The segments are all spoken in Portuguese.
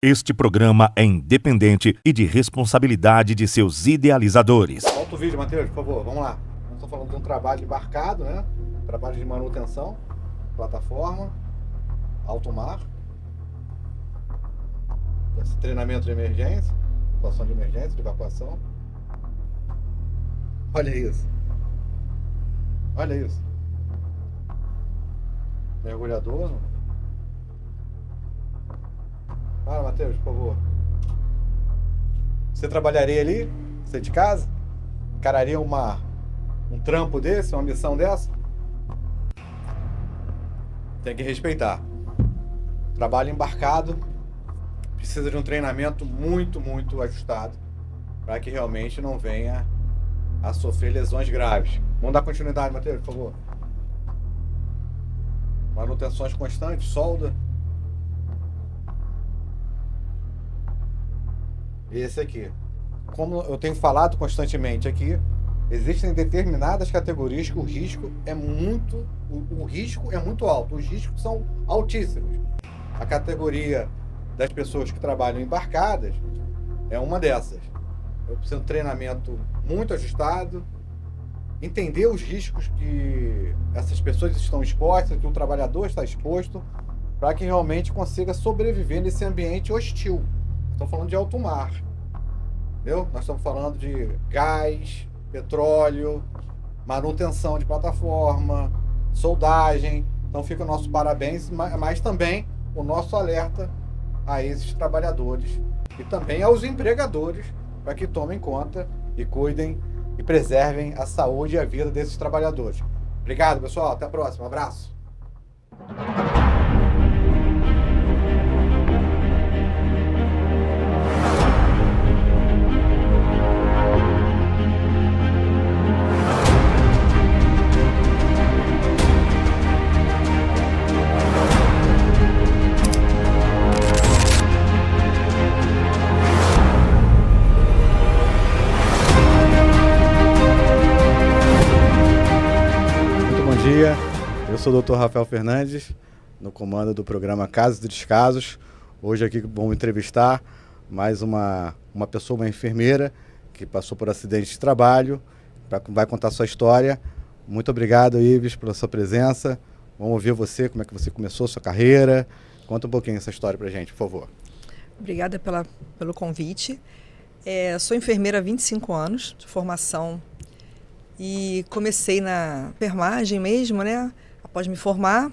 Este programa é independente e de responsabilidade de seus idealizadores. Volta o vídeo, Matheus, por favor. Vamos lá. Nós estamos falando de um trabalho embarcado, né? Trabalho de manutenção, plataforma, alto mar. Esse treinamento de emergência, situação de emergência, de evacuação. Olha isso. Olha isso. Mergulhador. Fala, Matheus, por favor. Você trabalharia ali? Você de casa? Encararia um trampo desse, uma missão dessa? Tem que respeitar. Trabalho embarcado precisa de um treinamento muito, muito ajustado para que realmente não venha a sofrer lesões graves. Vamos dar continuidade, Matheus, por favor. Manutenções constantes, solda. Esse aqui. Como eu tenho falado constantemente aqui, existem determinadas categorias que o risco é muito alto. Os riscos são altíssimos. A categoria das pessoas que trabalham embarcadas é uma dessas. Eu preciso de um treinamento muito ajustado, entender os riscos que essas pessoas estão expostas, que o trabalhador está exposto, para que realmente consiga sobreviver nesse ambiente hostil. Estamos falando de alto mar, entendeu? Nós estamos falando de gás, petróleo, manutenção de plataforma, soldagem. Então fica o nosso parabéns, mas também o nosso alerta a esses trabalhadores e também aos empregadores para que tomem conta e cuidem e preservem a saúde e a vida desses trabalhadores. Obrigado, pessoal. Até a próxima. Um abraço. Eu sou o Dr. Rafael Fernandes, no comando do programa Casos e Descasos. Hoje aqui vamos entrevistar mais uma pessoa, uma enfermeira, que passou por acidente de trabalho, vai contar sua história. Muito obrigado, Ives, pela sua presença. Vamos ouvir você, como é que você começou a sua carreira. Conta um pouquinho essa história pra gente, por favor. Obrigada pelo convite. Sou enfermeira há 25 anos de formação e comecei na enfermagem mesmo, né? Após me formar,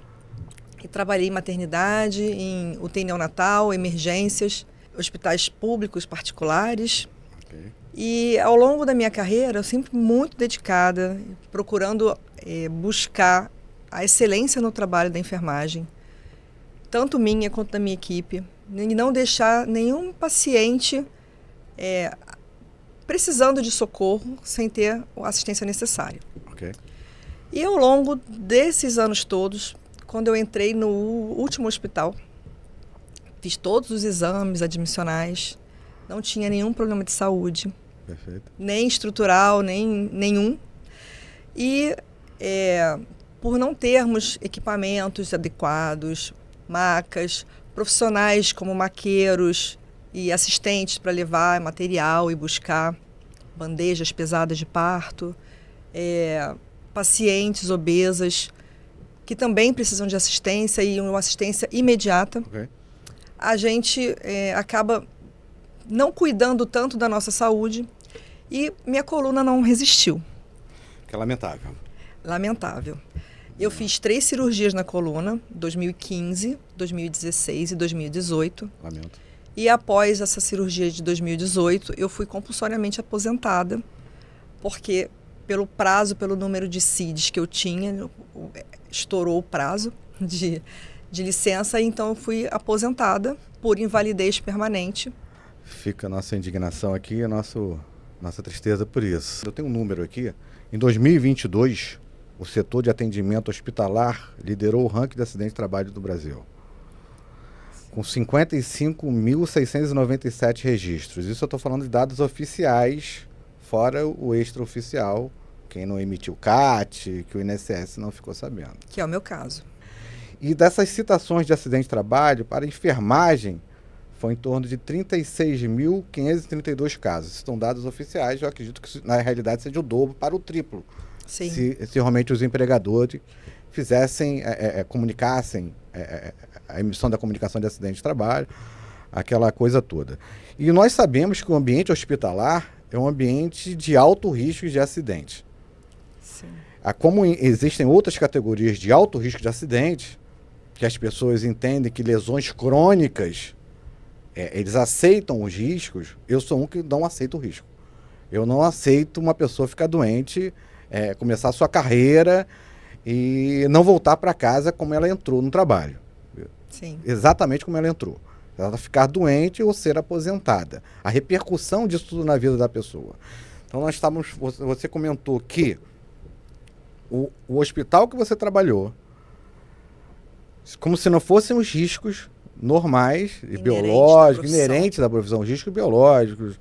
e trabalhei em maternidade, em UTI neonatal, emergências, hospitais públicos, particulares. Okay. E ao longo da minha carreira, eu sempre muito dedicada, procurando buscar a excelência no trabalho da enfermagem, tanto minha quanto da minha equipe, e não deixar nenhum paciente precisando de socorro sem ter a assistência necessária. Okay. E ao longo desses anos todos, quando eu entrei no último hospital, fiz todos os exames admissionais, não tinha nenhum problema de saúde. Perfeito. Nem estrutural, nem nenhum. E por não termos equipamentos adequados, macas, profissionais como maqueiros e assistentes para levar material e buscar bandejas pesadas de parto, pacientes obesas que também precisam de assistência e uma assistência imediata. Okay. A gente acaba não cuidando tanto da nossa saúde e minha coluna não resistiu. Que é lamentável. Lamentável. Eu fiz 3 cirurgias na coluna, 2015, 2016 e 2018. Lamento. E após essa cirurgia de 2018, eu fui compulsoriamente aposentada, porque pelo número de CIDs que eu tinha, estourou o prazo de licença, então eu fui aposentada por invalidez permanente. Fica a nossa indignação aqui, a nossa tristeza por isso. Eu tenho um número aqui. Em 2022, o setor de atendimento hospitalar liderou o ranking de acidente de trabalho do Brasil, com 55.697 registros. Isso eu estou falando de dados oficiais, fora o extraoficial, quem não emitiu CAT, que o INSS não ficou sabendo. Que é o meu caso. E dessas citações de acidente de trabalho para a enfermagem, foi em torno de 36.532 casos. São dados oficiais, eu acredito que na realidade seja o dobro para o triplo. Sim. Se realmente os empregadores fizessem, comunicassem a emissão da comunicação de acidente de trabalho, aquela coisa toda. E nós sabemos que o ambiente hospitalar é um ambiente de alto risco de acidente. Sim. Como existem outras categorias de alto risco de acidente, que as pessoas entendem que lesões crônicas, eles aceitam os riscos, eu sou um que não aceito o risco. Eu não aceito uma pessoa ficar doente, começar a sua carreira e não voltar para casa como ela entrou no trabalho. Sim. Exatamente como ela entrou. Ela ficar doente ou ser aposentada. A repercussão disso tudo na vida da pessoa. Então você comentou que o hospital que você trabalhou, como se não fossem os riscos normais e biológicos, inerentes da profissão, os riscos biológicos,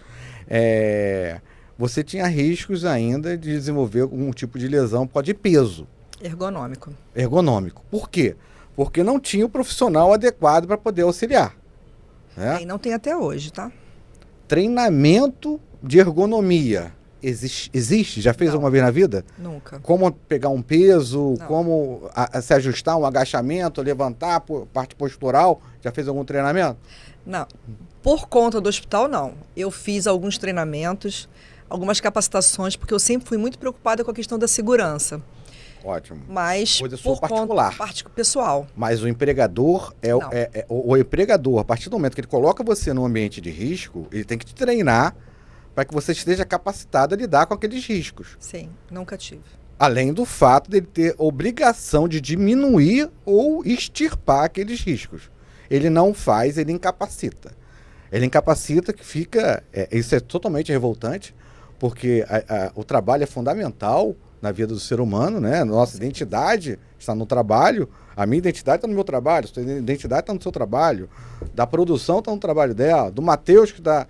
você tinha riscos ainda de desenvolver algum tipo de lesão por causa de peso. Ergonômico. Por quê? Porque não tinha o profissional adequado para poder auxiliar. E não tem até hoje, tá? Treinamento de ergonomia. Existe? Já fez alguma vez na vida? Nunca. Como pegar um peso, Não. como se ajustar, um agachamento, levantar, parte postural. Já fez algum treinamento? Não. Por conta do hospital, não. Eu fiz alguns treinamentos, algumas capacitações, porque eu sempre fui muito preocupada com a questão da segurança. Ótimo. Mas Coisa sua por particular. Conta pessoal. Mas o empregador o empregador, a partir do momento que ele coloca você num ambiente de risco, ele tem que te treinar para que você esteja capacitado a lidar com aqueles riscos. Sim, nunca tive. Além do fato dele ter obrigação de diminuir ou extirpar aqueles riscos. Ele não faz, ele incapacita. Ele incapacita que fica... isso é totalmente revoltante, porque o trabalho é fundamental na vida do ser humano, né? Nossa identidade está no trabalho, a minha identidade está no meu trabalho, a sua identidade está no seu trabalho, da produção está no trabalho dela, do Matheus que está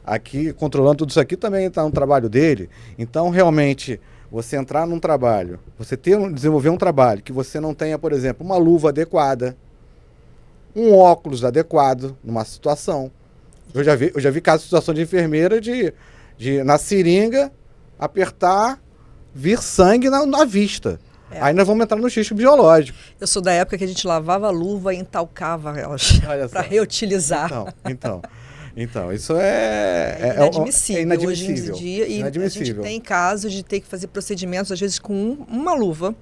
aqui controlando tudo isso aqui também está no trabalho dele. Então, realmente, você entrar num trabalho, você desenvolver um trabalho que você não tenha, por exemplo, uma luva adequada, um óculos adequado numa situação. Eu já vi casos de situação de enfermeira de na seringa apertar, vir sangue na vista. Aí nós vamos entrar no risco biológico. Eu sou da época que a gente lavava a luva e entalcava elas para reutilizar. Então, isso é inadmissível. Inadmissível. Hoje em dia, e a gente tem casos de ter que fazer procedimentos, às vezes, com uma luva,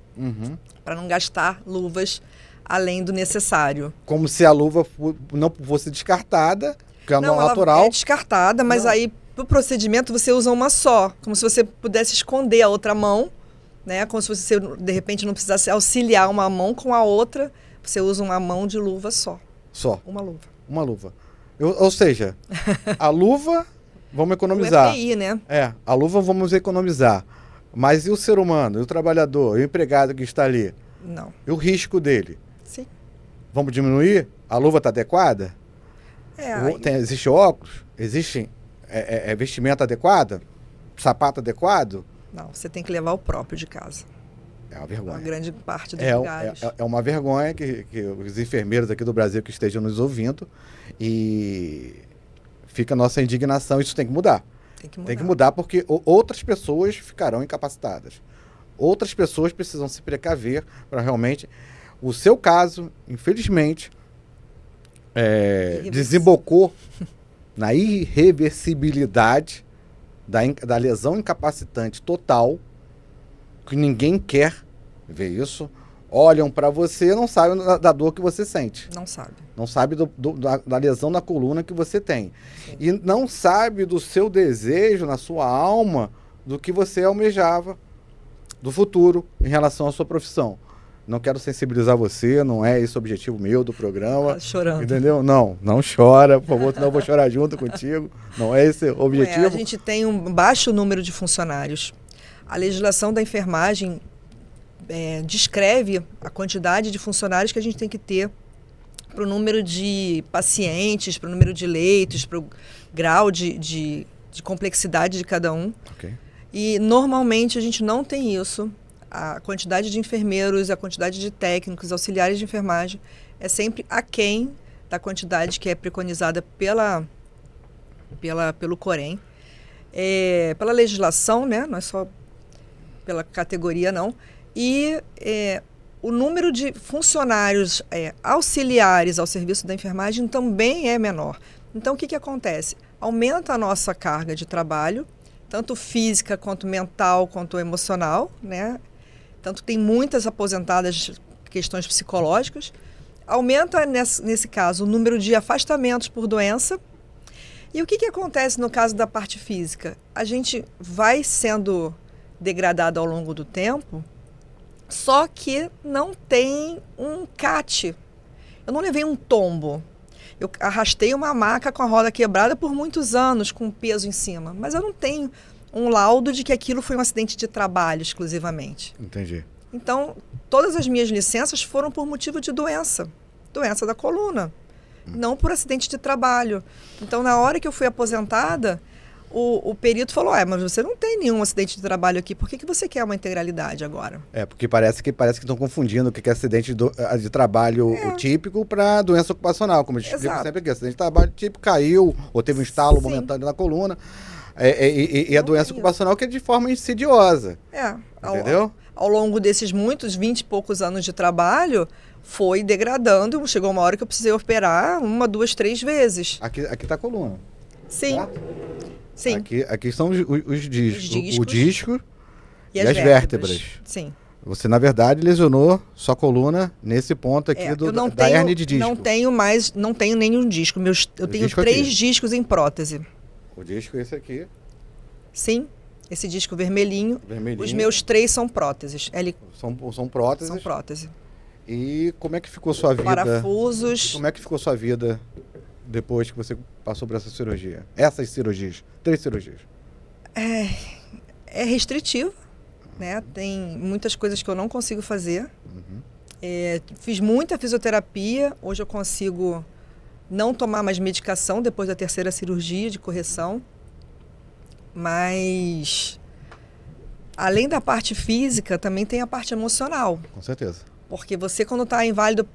para não gastar luvas além do necessário. Como se a luva não fosse descartada, que é natural. Ela é descartada, mas aí, para o procedimento, você usa uma só. Como se você pudesse esconder a outra mão, né? Como se você, de repente, não precisasse auxiliar uma mão com a outra. Você usa uma mão de luva só. Só? Uma luva. Uma luva. Ou seja, a luva, vamos economizar. O EPI, né? A luva vamos economizar. Mas e o ser humano, e o trabalhador, e o empregado que está ali? Não. E o risco dele? Sim. Vamos diminuir? A luva está adequada? Existe óculos? Existe vestimenta adequada? Sapato adequado? Não, você tem que levar o próprio de casa. É uma vergonha. Uma grande parte dos lugares. É uma vergonha que os enfermeiros aqui do Brasil que estejam nos ouvindo, e fica a nossa indignação. Isso tem que mudar. Tem que mudar porque outras pessoas ficarão incapacitadas. Outras pessoas precisam se precaver para realmente... O seu caso, infelizmente, desembocou na irreversibilidade da lesão incapacitante total, que ninguém quer ver isso. Olham para você e não sabem da dor que você sente. Não sabe. Não sabe da lesão na coluna que você tem. Sim. E não sabe do seu desejo, na sua alma, do que você almejava do futuro em relação à sua profissão. Não quero sensibilizar você, não é esse o objetivo meu do programa. Tá chorando. Entendeu? Não chora, por favor, senão eu vou chorar junto contigo. Não é esse o objetivo. A gente tem um baixo número de funcionários. A legislação da enfermagem descreve a quantidade de funcionários que a gente tem que ter para o número de pacientes, para o número de leitos, para o grau de complexidade de cada um. Okay. E normalmente a gente não tem isso. A quantidade de enfermeiros, a quantidade de técnicos, auxiliares de enfermagem é sempre aquém da quantidade que é preconizada pelo Corém, pela legislação, né? Não é só pela categoria, não. E o número de funcionários auxiliares ao serviço da enfermagem também é menor. Então, o que acontece? Aumenta a nossa carga de trabalho, tanto física, quanto mental, quanto emocional, né? Tanto tem muitas aposentadas questões psicológicas. Aumenta, nesse caso, o número de afastamentos por doença. E o que acontece no caso da parte física? A gente vai sendo degradado ao longo do tempo, só que não tem um CAT. Eu não levei um tombo. Eu arrastei uma maca com a roda quebrada por muitos anos, com peso em cima. Mas eu não tenho um laudo de que aquilo foi um acidente de trabalho exclusivamente. Entendi. Então, todas as minhas licenças foram por motivo de doença da coluna, não por acidente de trabalho. Então, na hora que eu fui aposentada, o perito falou, mas você não tem nenhum acidente de trabalho aqui, por que você quer uma integralidade agora? Porque parece que estão confundindo o que é acidente de trabalho típico para doença ocupacional, como eu te explico sempre aqui. Acidente de trabalho típico caiu, ou teve um estalo momentâneo na coluna, e a doença ocupacional que é de forma insidiosa. Entendeu? Ao longo desses 20 e poucos anos de trabalho, foi degradando, chegou uma hora que eu precisei operar 1, 2, 3 vezes. Aqui está a coluna. Sim. Certo? Sim. Aqui estão os discos. O disco e as vértebras. Sim. Você, na verdade, lesionou sua coluna nesse ponto aqui da hérnia de disco. Não tenho nenhum disco. Eu tenho 3 discos em prótese. O disco é esse aqui. Sim. Esse disco vermelhinho. Os meus 3 são próteses. São próteses? São prótese. E como é que ficou sua vida? Parafusos. Como é que ficou sua vida depois que você passou por essa cirurgia? Essas cirurgias? 3 cirurgias. É restritivo, né? Tem muitas coisas que eu não consigo fazer. Fiz muita fisioterapia. Hoje eu consigo não tomar mais medicação depois da 3ª cirurgia de correção. Mas, além da parte física, também tem a parte emocional. Com certeza. Porque você, quando está inválido,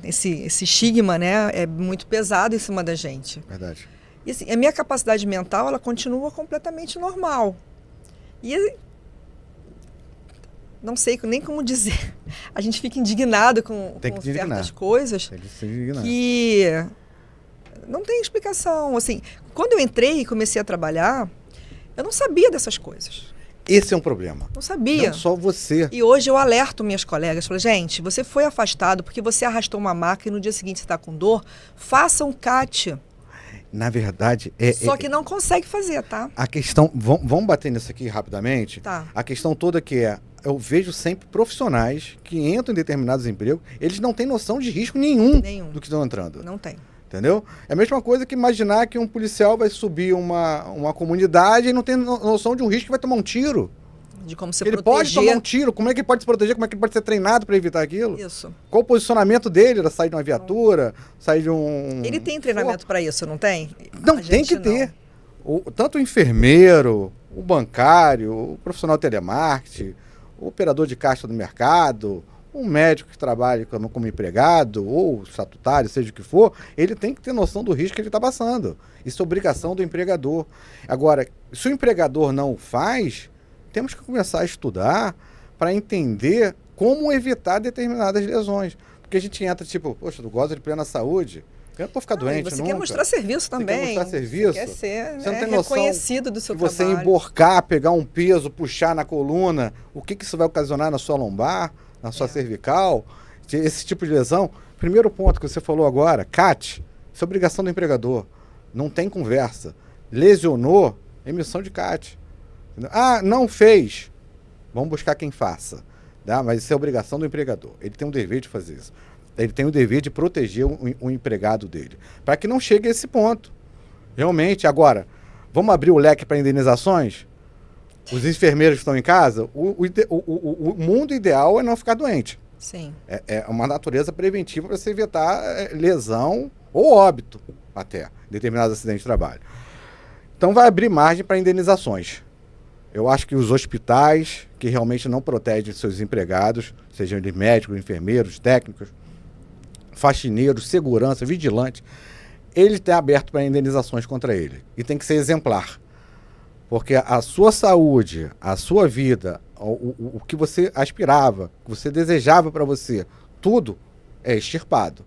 esse estigma, né, é muito pesado em cima da gente. Verdade. E assim, a minha capacidade mental, ela continua completamente normal. E não sei nem como dizer. A gente fica indignado com certas coisas tem que se indignar. Que não tem explicação. Assim, quando eu entrei e comecei a trabalhar, eu não sabia dessas coisas. Esse é um problema. Não sabia. Não só você. E hoje eu alerto minhas colegas. Falo, gente, você foi afastado porque você arrastou uma maca e no dia seguinte você está com dor, faça um CAT. Na verdade... Só que não consegue fazer, tá? A questão... Vamos bater nisso aqui rapidamente? Tá. A questão toda que eu vejo sempre profissionais que entram em determinados empregos, eles não têm noção de risco nenhum. Do que estão entrando. Não tem. Entendeu? É a mesma coisa que imaginar que um policial vai subir uma comunidade e não tem noção de um risco que vai tomar um tiro. De como se ele proteger. Pode tomar um tiro, como é que ele pode se proteger, como é que ele pode ser treinado para evitar aquilo? Isso. Qual o posicionamento dele? Ele sair de uma viatura, sair de um... Ele tem treinamento para isso, não tem? Não, tem que ter. Tanto o enfermeiro, o bancário, o profissional de telemarketing, o operador de caixa do mercado, um médico que trabalha como empregado ou estatutário, seja o que for, ele tem que ter noção do risco que ele está passando. Isso é obrigação do empregador. Agora, se o empregador não o faz, temos que começar a estudar para entender como evitar determinadas lesões. Porque a gente entra tipo, poxa, tu gosta de plena saúde, eu não vou ficar doente você nunca. quer mostrar serviço também. Você quer mostrar serviço. Você quer ser você não tem noção reconhecido do seu trabalho. Você emborcar, pegar um peso, puxar na coluna, o que isso vai ocasionar na sua lombar, na sua cervical, esse tipo de lesão. Primeiro ponto que você falou agora, CAT, isso é obrigação do empregador. Não tem conversa. Lesionou, emissão de CAT. Ah, não fez. Vamos buscar quem faça. Tá? Mas isso é obrigação do empregador. Ele tem o dever de fazer isso. Ele tem o dever de proteger o empregado dele. Para que não chegue a esse ponto. Realmente, agora, vamos abrir o leque para indenizações? Os enfermeiros que estão em casa, o mundo ideal é não ficar doente. Sim. É uma natureza preventiva para se evitar lesão ou óbito, até, em determinados acidentes de trabalho. Então vai abrir margem para indenizações. Eu acho que os hospitais que realmente não protegem seus empregados, sejam eles médicos, enfermeiros, técnicos, faxineiro, segurança, vigilante, ele está aberto para indenizações contra ele. E tem que ser exemplar. Porque a sua saúde, a sua vida, o que você aspirava, o que você desejava para você, tudo é extirpado.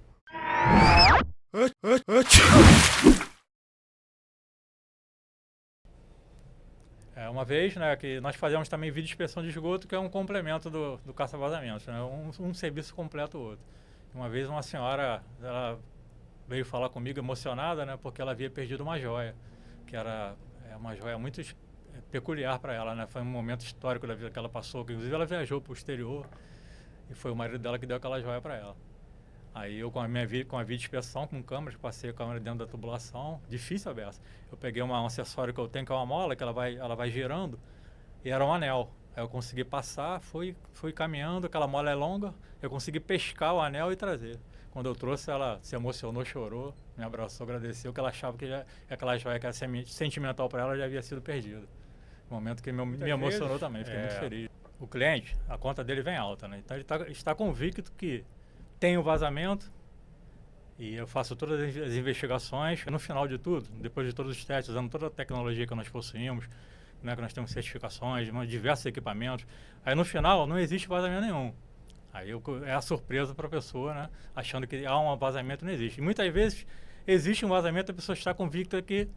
Uma vez, né, que nós fazemos também vídeo de inspeção de esgoto, que é um complemento do caça-vazamentos, né, um serviço completa o outro. Uma vez uma senhora, ela veio falar comigo emocionada, né, porque ela havia perdido uma joia, que era uma joia muito peculiar para ela, né, foi um momento histórico da vida que ela passou, que inclusive ela viajou para o exterior e foi o marido dela que deu aquela joia para ela. Aí eu com a vídeo de inspeção, com câmeras, passei a câmera dentro da tubulação, difícil a beça. Eu peguei um acessório que eu tenho, que é uma mola, que ela vai girando, e era um anel. Aí eu consegui passar, fui caminhando, aquela mola é longa, eu consegui pescar o anel e trazer. Quando eu trouxe, ela se emocionou, chorou, me abraçou, agradeceu, que ela achava que aquela joia que era sentimental para ela já havia sido perdida. Um momento que me emocionou também, fiquei muito feliz. O cliente, a conta dele vem alta, né? Então ele está convicto que tem o vazamento e eu faço todas as investigações. No final de tudo, depois de todos os testes, usando toda a tecnologia que nós possuímos, né, que nós temos certificações, diversos equipamentos, aí no final não existe vazamento nenhum. Aí é a surpresa para a pessoa, né, achando que há um vazamento, não existe. E muitas vezes existe um vazamento e a pessoa está convicta que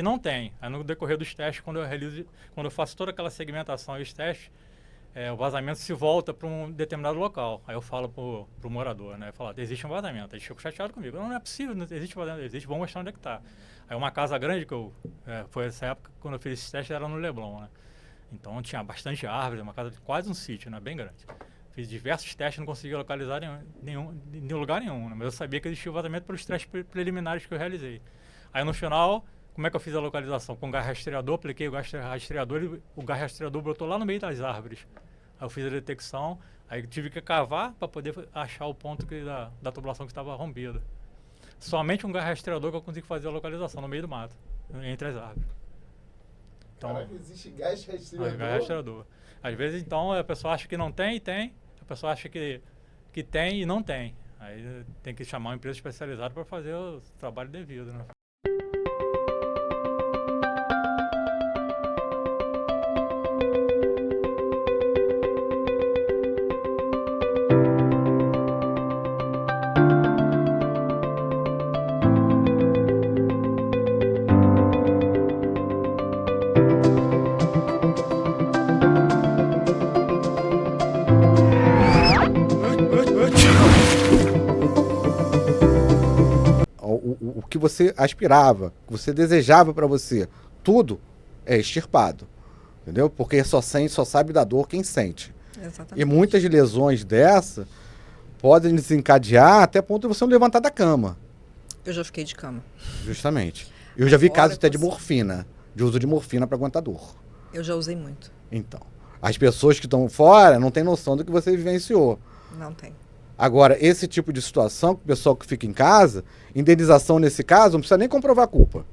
não tem. Aí no decorrer dos testes, quando eu faço toda aquela segmentação e os testes, o vazamento se volta para um determinado local. Aí eu falo pro morador, né? Eu falo, existe um vazamento. Aí eles ficam chateados comigo. Não é possível, não existe vazamento. Existe, vou mostrar onde é que está. Aí uma casa grande que foi essa época, quando eu fiz esse teste, era no Leblon, né? Então tinha bastante árvores, uma casa de quase um sítio, né? Bem grande. Fiz diversos testes, não consegui localizar em lugar nenhum, né? Mas eu sabia que existia o vazamento pelos testes preliminares que eu realizei. Aí no final, como é que eu fiz a localização? Com o gás rastreador, apliquei o gás rastreador e o gás rastreador brotou lá no meio das árvores. Aí eu fiz a detecção, aí tive que cavar para poder achar o ponto da tubulação que estava rompida. Somente um gás rastreador que eu consigo fazer a localização no meio do mato, entre as árvores. Então, caraca, existe gás rastreador? Gás rastreador. Às vezes, então, a pessoa acha que não tem e tem. A pessoa acha que tem e não tem. Aí tem que chamar uma empresa especializada para fazer o trabalho devido, né? O que você aspirava, o que você desejava para você, tudo é extirpado. Entendeu? Porque só sabe da dor quem sente. Exatamente. E muitas lesões dessa podem desencadear até ponto de você não levantar da cama. Eu já fiquei de cama. Justamente. Eu já vi Fora casos até de você. morfina, de uso de morfina para aguentar dor. Eu já usei muito. Então, as pessoas que estão fora não têm noção do que você vivenciou. Não tem. Agora, esse tipo de situação, o pessoal que fica em casa, indenização nesse caso, não precisa nem comprovar a culpa.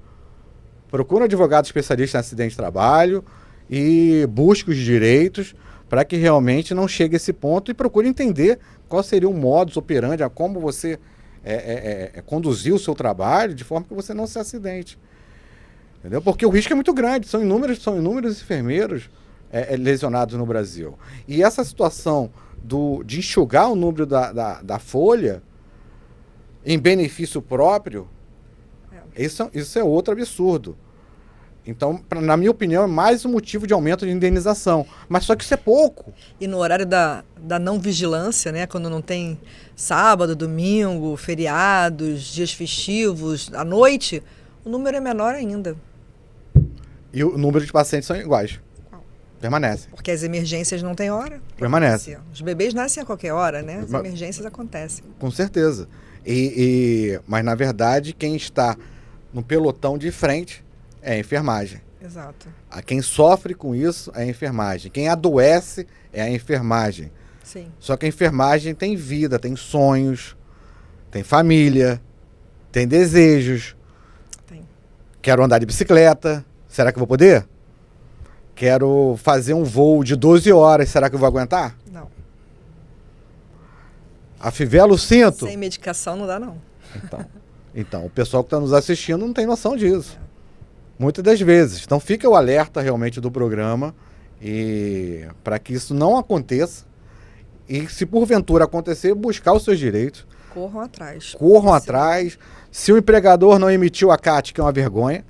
Procura um advogado especialista em acidente de trabalho e busque os direitos para que realmente não chegue a esse ponto e procure entender qual seria o modus operandi, a como você conduzir o seu trabalho de forma que você não se acidente. Entendeu? Porque o risco é muito grande, são inúmeros enfermeiros lesionados no Brasil. E essa situação de enxugar o número da folha em benefício próprio, isso é outro absurdo. Então, na minha opinião, é mais um motivo de aumento de indenização. Mas só que isso é pouco. E no horário da não vigilância, né, quando não tem sábado, domingo, feriados, dias festivos, à noite, o número é menor ainda. E o número de pacientes são iguais. Permanecem. Porque as emergências não têm hora. Permanecem. Os bebês nascem a qualquer hora, né? As emergências acontecem. Com certeza. Mas, na verdade, quem está no pelotão de frente é a enfermagem. Exato. Quem sofre com isso é a enfermagem. Quem adoece é a enfermagem. Sim. Só que a enfermagem tem vida, tem sonhos, tem família, tem desejos. Tem. Quero andar de bicicleta. Será que eu vou poder? Quero fazer um voo de 12 horas. Será que eu vou aguentar? Não. Afivela o cinto. Sem medicação não dá, não. Então, o pessoal que está nos assistindo não tem noção disso. Muitas das vezes. Então fica o alerta realmente do programa e para que isso não aconteça. E se porventura acontecer, buscar os seus direitos. Corram atrás. Corram atrás. Se o empregador não emitiu a CAT, que é uma vergonha,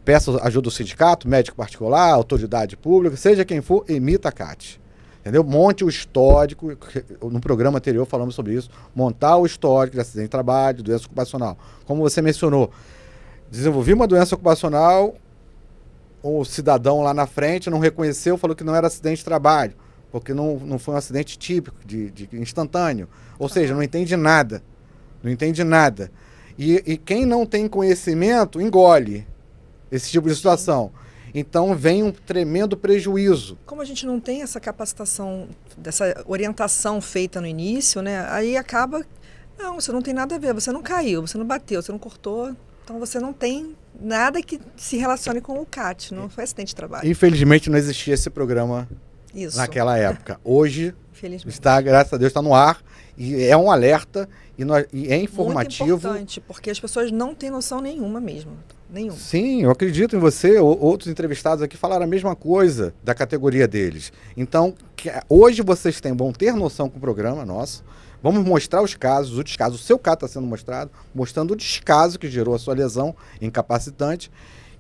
peça ajuda do sindicato, médico particular, autoridade pública, seja quem for, emita a CAT. Entendeu? Monte o histórico. No programa anterior falamos sobre isso. Montar o histórico de acidente de trabalho, de doença ocupacional. Como você mencionou, desenvolvi uma doença ocupacional, o cidadão lá na frente não reconheceu, falou que não era acidente de trabalho, porque não foi um acidente típico, de instantâneo. Ou seja, não entende nada. Não entende nada. E quem não tem conhecimento, engole esse tipo de situação. Então vem um tremendo prejuízo. Como a gente não tem essa capacitação, dessa orientação feita no início, né? Aí acaba, não, você não tem nada a ver, você não caiu, você não bateu, você não cortou, então você não tem nada que se relacione com o CAT, não foi acidente de trabalho. Infelizmente não existia esse programa naquela época. Hoje está, graças a Deus, está no ar e é um alerta e é informativo. Muito importante, porque as pessoas não têm noção nenhuma mesmo. Nenhum. Sim, eu acredito em você. Outros entrevistados aqui falaram a mesma coisa da categoria deles. Então, hoje vocês vão ter noção com o programa nosso. Vamos mostrar os casos, o descaso. O seu caso está sendo mostrado, mostrando o descaso que gerou a sua lesão incapacitante,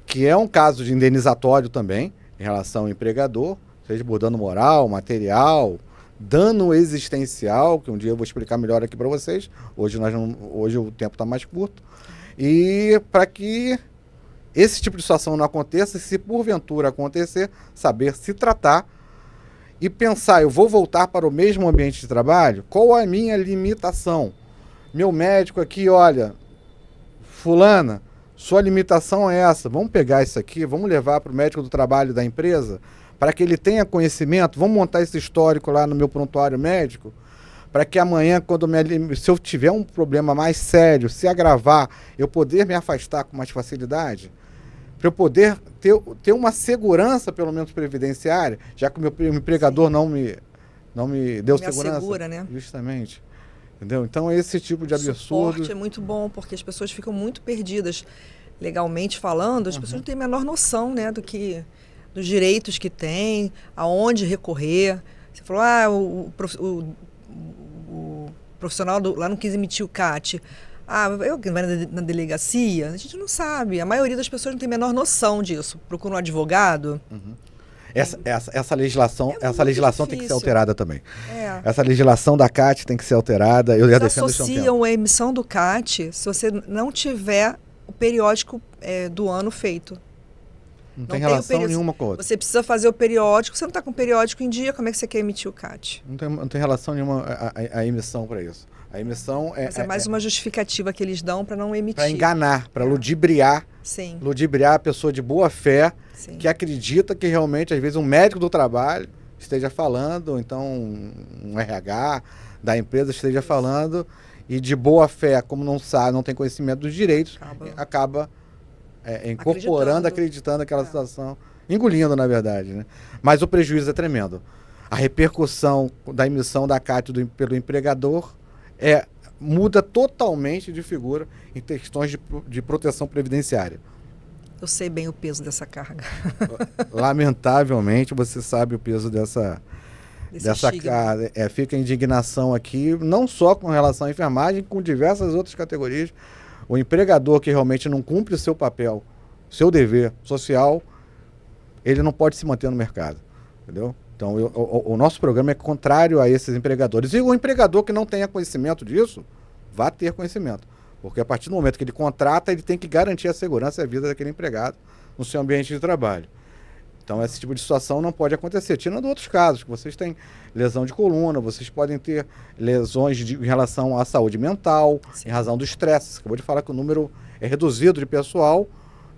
que é um caso de indenizatório também, em relação ao empregador, seja por dano moral, material, dano existencial, que um dia eu vou explicar melhor aqui para vocês. Hoje o tempo está mais curto. E para que esse tipo de situação não aconteça, se porventura acontecer, saber se tratar e pensar, eu vou voltar para o mesmo ambiente de trabalho? Qual a minha limitação? Meu médico aqui, olha, fulana, sua limitação é essa, vamos pegar isso aqui, vamos levar para o médico do trabalho da empresa, para que ele tenha conhecimento, vamos montar esse histórico lá no meu prontuário médico, para que amanhã, se eu tiver um problema mais sério, se agravar, eu poder me afastar com mais facilidade? Para eu poder ter uma segurança, pelo menos previdenciária, já que o meu empregador não me deu segurança. Assegura, né? Justamente. Entendeu? Então, esse tipo de absurdo... O suporte é muito bom, porque as pessoas ficam muito perdidas. Legalmente falando, as pessoas não têm a menor noção, né, dos direitos que têm, aonde recorrer. Você falou, o profissional lá não quis emitir o CAT. Vai na delegacia? A gente não sabe. A maioria das pessoas não tem a menor noção disso. Procura um advogado. Essa legislação tem que ser alterada também. Essa legislação da CAT tem que ser alterada. Eu já defendo isso há um tempo. Associam a emissão do CAT se você não tiver o periódico do ano feito. Não tem relação nenhuma com a outra. Você precisa fazer o periódico. Você não está com o periódico em dia, como é que você quer emitir o CAT? Não tem relação nenhuma a emissão para isso. A emissão é mais uma justificativa que eles dão para não emitir. Para enganar, para ludibriar. Sim. Ludibriar a pessoa de boa fé, sim, que acredita que realmente, às vezes, um médico do trabalho esteja falando, ou então um RH da empresa esteja falando, e de boa fé, como não sabe, não tem conhecimento dos direitos, acaba incorporando, acreditando naquela situação, engolindo, na verdade, né? Mas o prejuízo é tremendo. A repercussão da emissão da CAT pelo empregador muda totalmente de figura em questões de proteção previdenciária. Eu sei bem o peso dessa carga. Lamentavelmente, você sabe o peso dessa carga. Fica a indignação aqui, não só com relação à enfermagem, com diversas outras categorias. O empregador que realmente não cumpre o seu papel, seu dever social, ele não pode se manter no mercado, entendeu? Então, o nosso programa é contrário a esses empregadores. E o empregador que não tenha conhecimento disso, vá ter conhecimento. Porque a partir do momento que ele contrata, ele tem que garantir a segurança e a vida daquele empregado no seu ambiente de trabalho. Então, esse tipo de situação não pode acontecer. Tirando outros casos, que vocês têm lesão de coluna, vocês podem ter lesões em relação à saúde mental, sim, em razão do estresse. Você acabou de falar que o número é reduzido de pessoal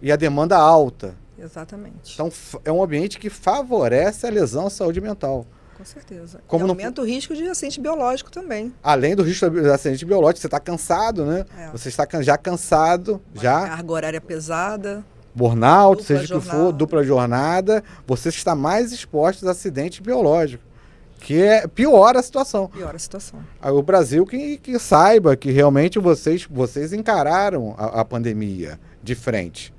e a demanda alta. Exatamente. Então, é um ambiente que favorece a lesão à saúde mental. Com certeza. Como aumenta o risco de acidente biológico também. Além do risco de acidente biológico, você está cansado, né? Você está já cansado. Carga horária pesada. Burnout, seja o que for, dupla jornada. Você está mais exposto a acidente biológico. Que piora a situação. Piora a situação. O Brasil que saiba que realmente vocês encararam a pandemia de frente.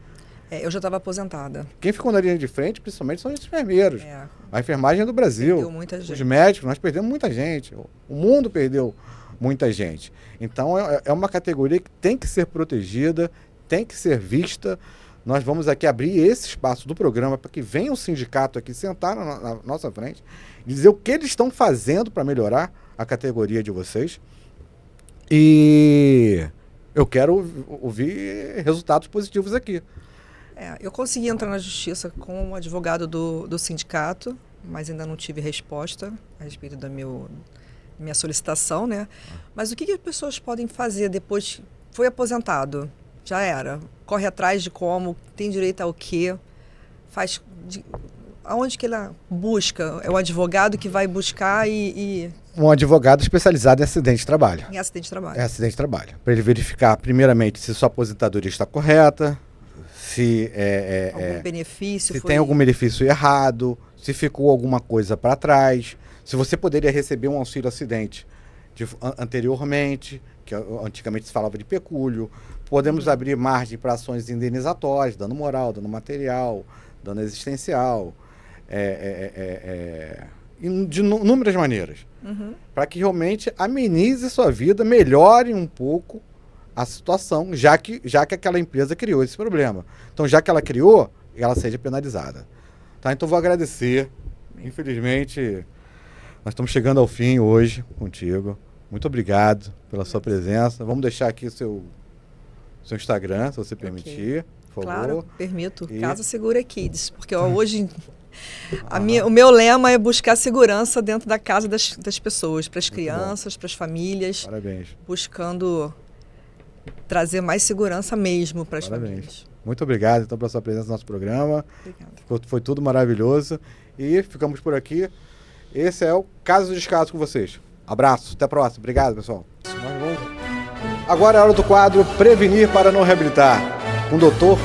Eu já estava aposentada. Quem ficou na linha de frente, principalmente, são os enfermeiros. É. A enfermagem é do Brasil. Perdeu muita gente. Os médicos, nós perdemos muita gente. O mundo perdeu muita gente. Então, é uma categoria que tem que ser protegida, tem que ser vista. Nós vamos aqui abrir esse espaço do programa para que venha o sindicato aqui sentar na nossa frente e dizer o que eles estão fazendo para melhorar a categoria de vocês. E eu quero ouvir resultados positivos aqui. Eu consegui entrar na justiça com o advogado do sindicato, mas ainda não tive resposta a respeito da minha solicitação, né? Mas o que as pessoas podem fazer depois? Foi aposentado, já era. Corre atrás de como, tem direito ao quê, faz... Aonde que ele busca? É o advogado que vai buscar e... Um advogado especializado em acidente de trabalho. Em acidente de trabalho. É acidente de trabalho. Para ele verificar, primeiramente, se sua aposentadoria está correta, se algum benefício se foi... tem algum benefício errado, se ficou alguma coisa para trás, se você poderia receber um auxílio acidente anteriormente, que antigamente se falava de pecúlio. Podemos abrir margem para ações indenizatórias, dano moral, dano material, dano existencial, de inúmeras maneiras, para que realmente amenize sua vida, melhore um pouco a situação, já que aquela empresa criou esse problema. Então, já que ela criou, ela seja penalizada. Tá? Então, vou agradecer. Infelizmente, nós estamos chegando ao fim hoje contigo. Muito obrigado pela sua presença. Vamos deixar aqui o seu Instagram, se você permitir, por favor. Claro, permito. Casa Segura Kids, porque hoje o meu lema é buscar segurança dentro da casa das pessoas, para as crianças, para as famílias. Parabéns. Buscando trazer mais segurança mesmo para as famílias. Muito obrigado, então, pela sua presença no nosso programa. Obrigada. Foi tudo maravilhoso. E ficamos por aqui. Esse é o Caso dos Casos com vocês. Abraço, até a próxima. Obrigado, pessoal. Agora é a hora do quadro Prevenir para não reabilitar, com o doutor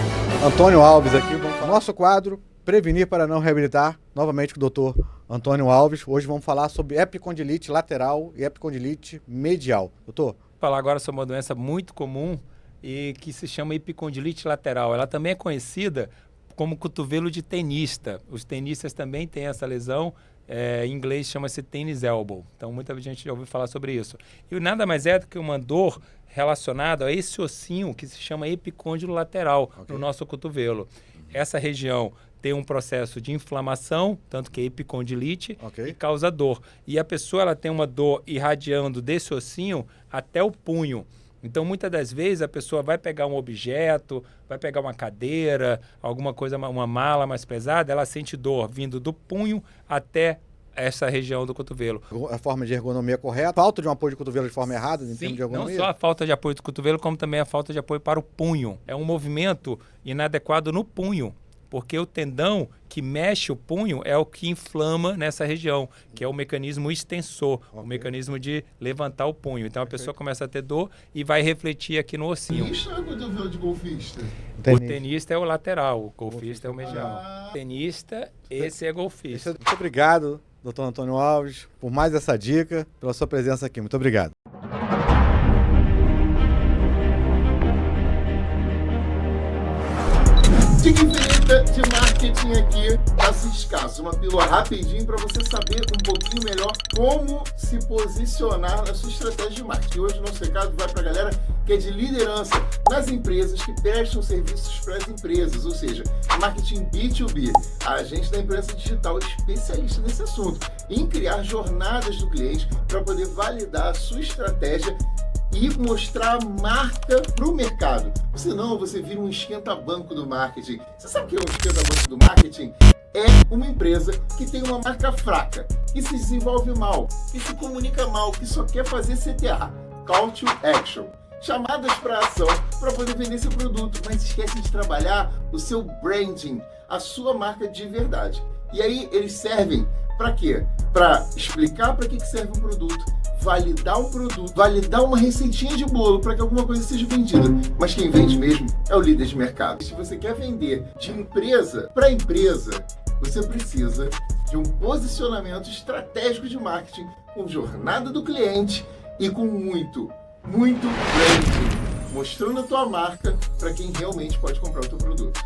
Antônio Alves aqui. Nosso quadro Prevenir para não reabilitar, novamente com o doutor Antônio Alves. Hoje vamos falar sobre epicondilite lateral e epicondilite medial. Doutor? Vou falar agora sobre uma doença muito comum e que se chama epicondilite lateral. Ela também é conhecida como cotovelo de tenista. Os tenistas também têm essa lesão. Em inglês chama-se tennis elbow. Então, muita gente já ouviu falar sobre isso. E nada mais é do que uma dor relacionada a esse ossinho que se chama epicôndilo lateral no nosso cotovelo. Essa região tem um processo de inflamação, tanto que é epicondilite, e causa dor. E a pessoa ela tem uma dor irradiando desse ossinho até o punho. Então, muitas das vezes, a pessoa vai pegar um objeto, vai pegar uma cadeira, alguma coisa, uma mala mais pesada, ela sente dor vindo do punho até essa região do cotovelo. A forma de ergonomia correta, falta de um apoio de cotovelo de forma errada, em termos de ergonomia? Não só a falta de apoio do cotovelo, como também a falta de apoio para o punho. É um movimento inadequado no punho, porque o tendão que mexe o punho é o que inflama nessa região, que é o mecanismo extensor, o mecanismo de levantar o punho. Então a pessoa começa a ter dor e vai refletir aqui no ossinho. Tenista ou cotovelo de golfista? O tenista é o lateral, o golfista é o medial. Tenista, esse é golfista. Muito obrigado, doutor Antônio Alves, por mais essa dica, pela sua presença aqui. Muito obrigado. Dica infinita de marketing aqui da Ciscaço. Uma pílula rapidinho para você saber um pouquinho melhor como se posicionar na sua estratégia de marketing. Hoje o nosso recado vai para a galera que é de liderança nas empresas que prestam serviços para as empresas, ou seja, marketing B2B. A gente da imprensa digital é especialista nesse assunto, em criar jornadas do cliente para poder validar a sua estratégia e mostrar a marca para o mercado. Senão você vira um esquenta-banco do marketing. Você sabe o que é um esquenta-banco do marketing? É uma empresa que tem uma marca fraca, que se desenvolve mal, que se comunica mal, que só quer fazer CTA, Call to Action. Chamadas para ação para poder vender seu produto, mas esquece de trabalhar o seu branding, a sua marca de verdade. E aí eles servem para quê? Para explicar para que serve um produto, validar um produto, validar uma receitinha de bolo para que alguma coisa seja vendida. Mas quem vende mesmo é o líder de mercado. Se você quer vender de empresa para empresa, você precisa de um posicionamento estratégico de marketing com jornada do cliente e com muito branding, mostrando a tua marca para quem realmente pode comprar o teu produto.